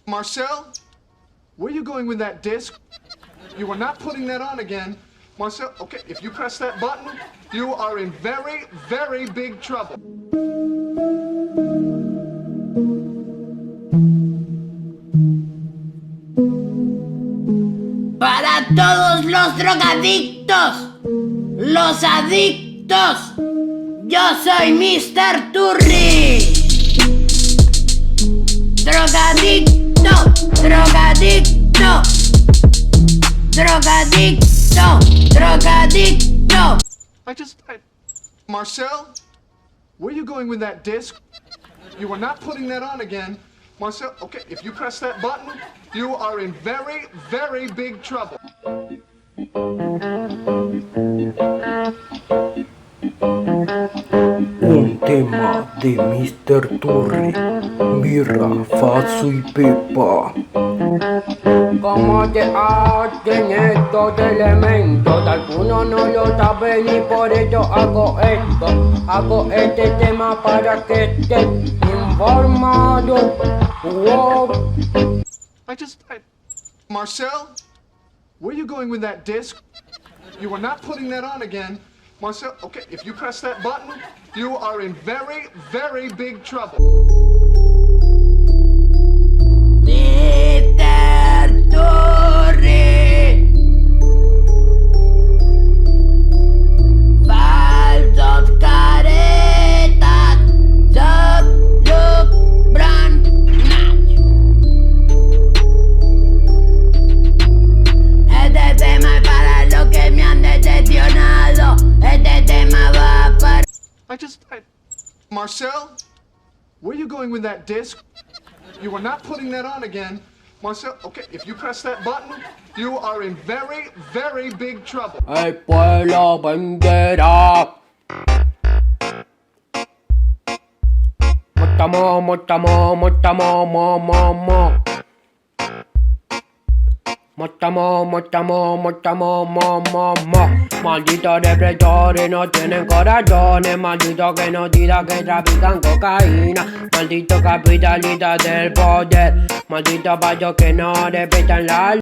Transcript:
Marcel, where are you going with that disc? You are not putting that on again. Marcel, okay, if you press that button, you are in very, very big trouble. Para todos los drogadictos, los adictos, yo soy Mr. Turri. Drogadicto, drogadicto, drogadicto, drogadicto. Marcel, where are you going with that disc? You are not putting that on again. Marcel, okay, if you press that button, you are in very, very big trouble. Un tema de Mr. Turri, birra, faso y pepa. ¿Cómo te hacen estos elementos? Algunos no lo saben y por eso hago esto. Hago este tema para que estés informado. Wow. Marcel, where are you going with that disc? You are not putting that on again. Marcel, okay, if you press that button, you are in very, very big trouble. Mr. Turri. Falsos caretas, solo brand match. Este tema es para los que me han decepcionado. Este tema va para... Marcel, where are you going with that disc? You are not putting that on again. Marcel, okay, if you press that button, you are in very, very big trouble. El pueblo venderá. Motamo, motamo, motamo, mo, mo, mo. Motamo, motamo, motamo, mo, mo, mo. Malditos represores no tienen corazones. Malditos genocidas que trafican cocaína. Malditos capitalistas del poder. Malditos payos que no respetan la ley.